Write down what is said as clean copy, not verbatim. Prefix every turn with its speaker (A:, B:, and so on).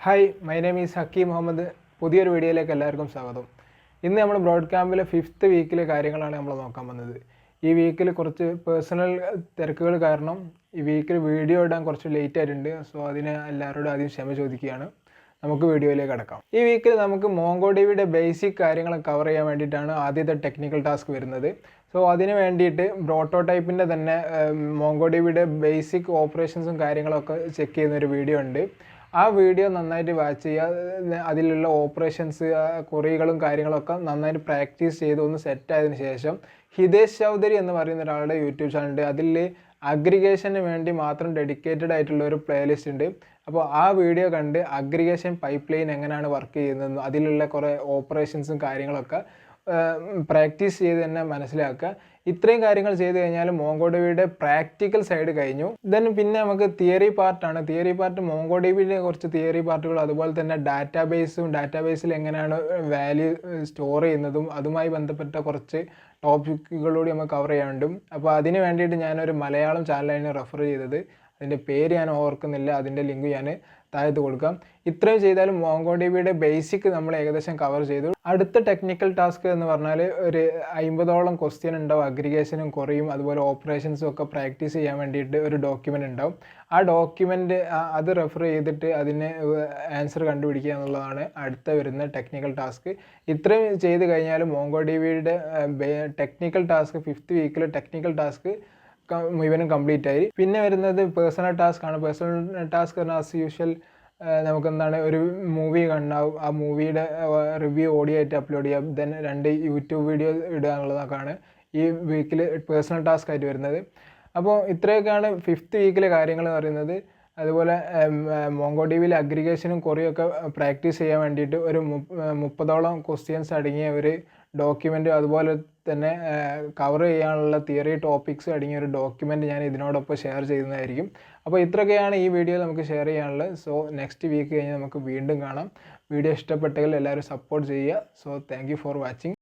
A: Hi my name is Hakeem Muhammad. പുതിയൊരു വീഡിയോയിലേക്ക് എല്ലാവർക്കും സ്വാഗതം. ഇന്ന് നമ്മൾ ബ്രോഡ് ക്യാമ്പിലെ 5th വീക്കിലെ കാര്യങ്ങളാണ് നമ്മൾ നോക്കാൻ വന്നത്. ഈ വീക്കിൽ കുറച്ച് പേഴ്സണൽ തിരക്കുകൾ കാരണം ഈ വീക്കിൽ വീഡിയോ ഇടാൻ കുറച്ച് ലേറ്റ് ആയിട്ടുണ്ട്. സോ അതിന് എല്ലാവരോടും ആദ്യം ക്ഷമ ചോദിക്കുകയാണ്. നമുക്ക് വീഡിയോയിലേക്ക് കടക്കാം. ഈ വീക്കിൽ നമുക്ക് മോംഗോഡിബിയുടെ ബേസിക് കാര്യങ്ങൾ കവർ ചെയ്യാൻ വേണ്ടിയിട്ടാണ് ആദ്യത്തെ ടെക്നിക്കൽ ടാസ്ക് വരുന്നത്. സോ അതിന് വേണ്ടിയിട്ട് പ്രോട്ടോടൈപ്പിൻ്റെ തന്നെ മോംഗോഡിബിയുടെ ബേസിക് ഓപ്പറേഷൻസും കാര്യങ്ങളൊക്കെ ചെക്ക് ചെയ്യുന്ന ഒരു വീഡിയോ ഉണ്ട്. ആ വീഡിയോ നന്നായിട്ട് വാച്ച് ചെയ്യുക. അതിലുള്ള ഓപ്പറേഷൻസ് കുറികളും കാര്യങ്ങളൊക്കെ നന്നായിട്ട് പ്രാക്ടീസ് ചെയ്ത് ഒന്ന് സെറ്റായതിനു ശേഷം ഹിതേഷ് ചൗധരി എന്ന് പറയുന്ന ഒരാളുടെ യൂട്യൂബ് ചാനലുണ്ട്. അതിൽ അഗ്രിഗേഷന് വേണ്ടി മാത്രം ഡെഡിക്കേറ്റഡ് ആയിട്ടുള്ള ഒരു പ്ലേലിസ്റ്റ് ഉണ്ട്. അപ്പോൾ ആ വീഡിയോ കണ്ട് അഗ്രിഗേഷൻ പൈപ്പ് ലൈൻ എങ്ങനെയാണ് വർക്ക് ചെയ്യുന്നതെന്നും അതിലുള്ള കുറേ ഓപ്പറേഷൻസും കാര്യങ്ങളൊക്കെ പ്രാക്ടീസ് ചെയ്ത് തന്നെ മനസ്സിലാക്കുക. ഇത്രയും കാര്യങ്ങൾ ചെയ്ത് കഴിഞ്ഞാൽ മോംഗോഡിബിയുടെ പ്രാക്ടിക്കൽ സൈഡ് കഴിഞ്ഞു. ദെൻ പിന്നെ നമുക്ക് തിയറി പാർട്ടാണ്. തിയറി പാർട്ട് മോംഗോഡിബിയുടെ കുറച്ച് തിയറി പാർട്ടുകൾ, അതുപോലെ തന്നെ ഡാറ്റാബേസിൽ എങ്ങനെയാണ് വാല്യൂ സ്റ്റോർ ചെയ്യുന്നതും അതുമായി ബന്ധപ്പെട്ട കുറച്ച് ടോപ്പിക്കുകളൂടി നമുക്ക് കവർ ചെയ്യാനുണ്ട്. അപ്പോൾ അതിന് വേണ്ടിയിട്ട് ഞാനൊരു മലയാളം ചാനലാണ് റെഫർ ചെയ്തത്. അതിൻ്റെ പേര് ഞാൻ ഓർക്കുന്നില്ല, അതിൻ്റെ ലിങ്ക് ഞാൻ താഴത്ത് കൊടുക്കാം. ഇത്രയും ചെയ്താലും മോംഗോഡിബിയുടെ ബേസിക് നമ്മൾ ഏകദേശം കവർ ചെയ്തു. അടുത്ത ടെക്നിക്കൽ ടാസ്ക് എന്ന് പറഞ്ഞാൽ ഒരു 50ഓളം ക്വസ്റ്റ്യൻ ഉണ്ടാവും. അഗ്രിഗേഷനും കുറയും അതുപോലെ ഓപ്പറേഷൻസും ഒക്കെ പ്രാക്ടീസ് ചെയ്യാൻ വേണ്ടിയിട്ട് ഒരു ഡോക്യുമെൻ്റ് ഉണ്ടാവും. ആ ഡോക്യുമെൻ്റ് അത് റെഫർ ചെയ്തിട്ട് അതിന് ആൻസർ കണ്ടുപിടിക്കുക എന്നുള്ളതാണ് അടുത്ത വരുന്ന ടെക്നിക്കൽ ടാസ്ക്. ഇത്രയും ചെയ്ത് കഴിഞ്ഞാൽ മോംഗോഡിബിയുടെ ടെക്നിക്കൽ ടാസ്ക് 5th വീക്കിൽ ടെക്നിക്കൽ ടാസ്ക് മുഴുവനും കംപ്ലീറ്റ് ആയി. പിന്നെ വരുന്നത് പേഴ്സണൽ ടാസ്ക് ആണ്. പേഴ്സണൽ ടാസ്ക് ആസ് യൂഷ്വൽ നമുക്കെന്താണ് ഒരു മൂവി കണ്ടാവും, ആ മൂവിയുടെ റിവ്യൂ ഓഡിയോ ആയിട്ട് അപ്ലോഡ് ചെയ്യാം. ദെൻ 2 യൂട്യൂബ് വീഡിയോ ഇടുക എന്നുള്ളതൊക്കെയാണ് ഈ വീക്കിൽ പേഴ്സണൽ ടാസ്ക് ആയിട്ട് വരുന്നത്. അപ്പോൾ ഇത്രയൊക്കെയാണ് 5th വീക്കിലെ കാര്യങ്ങൾ എന്ന് പറയുന്നത്. അതുപോലെ മോംഗോഡിബിയിൽ അഗ്രിഗേഷനും കുറേയൊക്കെ പ്രാക്ടീസ് ചെയ്യാൻ വേണ്ടിയിട്ട് ഒരു 30ഓളം ക്വസ്റ്റ്യൻസ് അടങ്ങിയ ഒരു ഡോക്യുമെൻ്റ്, അതുപോലെ തന്നെ കവർ ചെയ്യാനുള്ള തിയറി ടോപ്പിക്സ് അടങ്ങിയ ഒരു ഡോക്യുമെൻ്റ് ഞാൻ ഇതിനോടൊപ്പം ഷെയർ ചെയ്യുന്നതായിരിക്കും. അപ്പോൾ ഇത്രയൊക്കെയാണ് ഈ വീഡിയോയിൽ നമുക്ക് ഷെയർ ചെയ്യാനുള്ളത്. സോ നെക്സ്റ്റ് വീക്ക് കഴിഞ്ഞ് നമുക്ക് വീണ്ടും കാണാം. വീഡിയോ ഇഷ്ടപ്പെട്ടെങ്കിൽ എല്ലാവരും സപ്പോർട്ട് ചെയ്യുക. So thank you for watching.